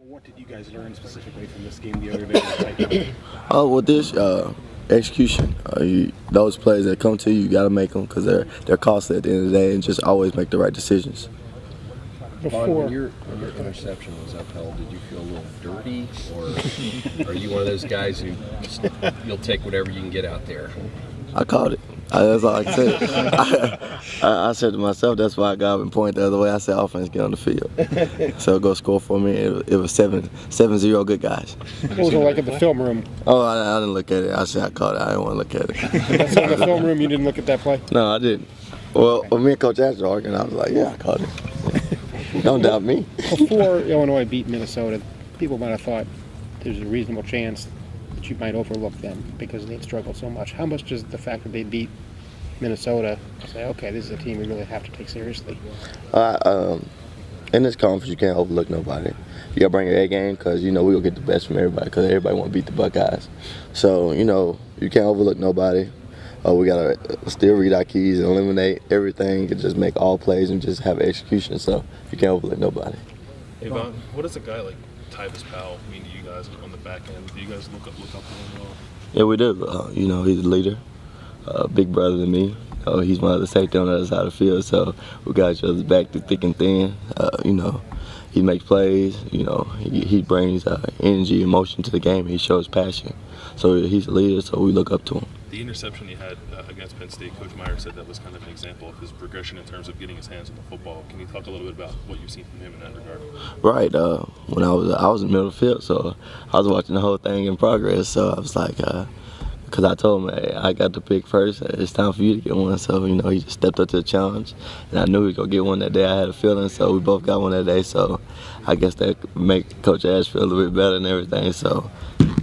What did you guys learn specifically from this game the other day? Well, this execution. Those plays that come to you, you got to make them because they're costly at the end of the day, and just always make the right decisions. Vonn, when your interception was upheld, did you feel a little dirty, or are you one of those guys who you'll take whatever you can get out there? I caught it. That's all I can say. I said to myself, that's why I got up and pointed the other way. I said, offense, get on the field. So go score for me. It was 7-0 good guys. What was it like in the film room? Oh, I didn't look at it. I said I caught it. I didn't want to look at it. So in the film room, you didn't look at that play? No, I didn't. Well, me and Coach Ash were arguing. I was like, yeah, I caught it. Don't doubt me. Before Illinois beat Minnesota, people might have thought there's a reasonable chance that you might overlook them because they've struggled so much. How much does the fact that they beat Minnesota say, okay, this is a team we really have to take seriously? In this conference, you can't overlook nobody. You got to bring your A game because, we'll get the best from everybody because everybody want to beat the Buckeyes. So, you can't overlook nobody. We got to still read our keys and eliminate everything and just make all plays and just have execution. So you can't overlook nobody. Hey, Vonn, what does a guy like Tyvis Powell mean to you guys on the back end? Do you guys look up to him at all? Yeah, we do. He's a leader, big brother to me. He's my other safety on the other side of the field, so we got each other's back through thick and thin. He makes plays. He brings energy, emotion to the game. He shows passion. So he's a leader, so we look up to him. The interception he had against Penn State, Coach Meyer said that was kind of an example of his progression in terms of getting his hands on the football. Can you talk a little bit about what you've seen from him in that regard? Right. When I was in the middle of the field, so I was watching the whole thing in progress. So I was like, because I told him, hey, I got the pick first. It's time for you to get one. So, he just stepped up to the challenge. And I knew he was going to get one that day. I had a feeling, so we both got one that day. So I guess that make Coach Ash feel a little bit better and everything. So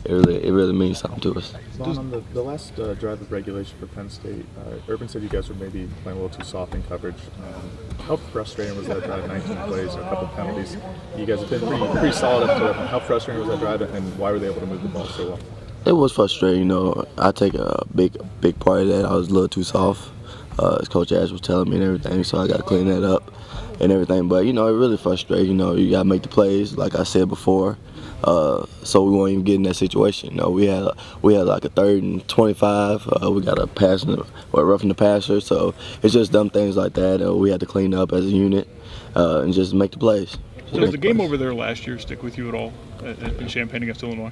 it really means something to us. Vonn, on the last drive of regulation for Penn State, Urban said you guys were maybe playing a little too soft in coverage. How frustrating was that drive? 19 plays, a couple penalties. You guys have been pretty solid up to that. How frustrating was that drive, and why were they able to move the ball so well? It was frustrating, I take a big part of that. I was a little too soft, as Coach Ash was telling me and everything, so I got to clean that up and everything. But, it really frustrates. You got to make the plays, like I said before. So we won't even get in that situation. We had like a 3rd and 25. We got a pass, roughing the passer. So it's just dumb things like that. We had to clean up as a unit and just make the plays. So does the game over there last year stick with you at all in Champaign against Illinois?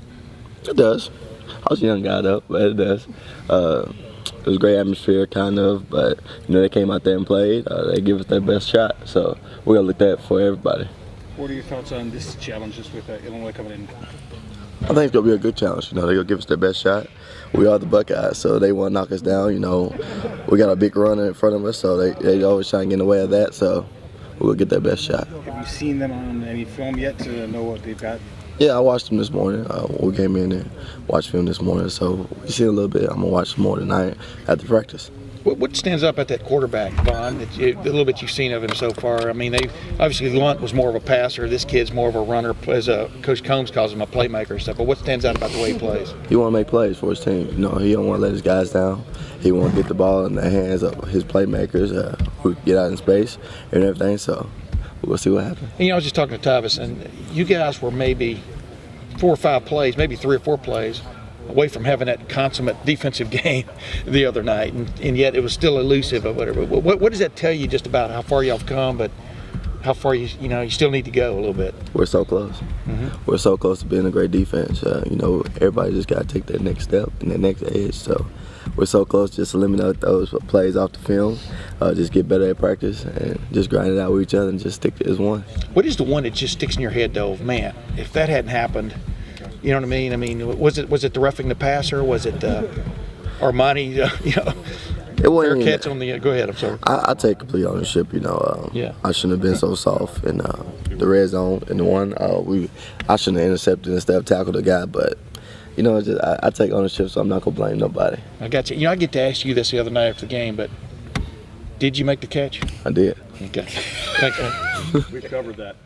It does. I was a young guy though, but it does. It was a great atmosphere, kind of, but they came out there and played. They give us their best shot, so we're gonna look at that for everybody. What are your thoughts on this challenge just with Illinois coming in? I think it's gonna be a good challenge. They're gonna give us their best shot. We are the Buckeyes, so they want to knock us down. We got a big runner in front of us, so they always try and get in the way of that. So we'll get their best shot. Have you seen them on any film yet to know what they've got? Yeah, I watched them this morning. We came in and watched film this morning, so we see a little bit. I'm gonna watch some more tonight after practice. What stands up at that quarterback, Vonn? The little bit you've seen of him so far. I mean, obviously Lunt was more of a passer. This kid's more of a runner, as Coach Combs calls him, a playmaker and stuff. But what stands out about the way he plays? He want to make plays for his team. He don't want to let his guys down. He want to get the ball in the hands of his playmakers who get out in space and everything. So we'll see what happens. And, I was just talking to Tyvis, and you guys were maybe 4 or 5 plays, maybe 3 or 4 plays away from having that consummate defensive game the other night, and yet it was still elusive or whatever. What does that tell you just about how far y'all have come, but how far you still need to go a little bit? We're so close. Mm-hmm. We're so close to being a great defense. Everybody just got to take that next step and that next edge. So we're so close. Just eliminate those plays off the film. Just get better at practice and just grind it out with each other and just stick to as one. What is the one that just sticks in your head though? Man, if that hadn't happened. You know what I mean? I mean, was it the roughing the passer? Was it Armani? It wasn't catch on the. Go ahead. I'm sorry. I take complete ownership. Yeah. I shouldn't have been so soft in the red zone in the one. I shouldn't have intercepted instead of tackled the guy. But I take ownership, so I'm not gonna blame nobody. I got you. I get to ask you this the other night after the game, but did you make the catch? I did. Okay. Thanks, man. We covered that.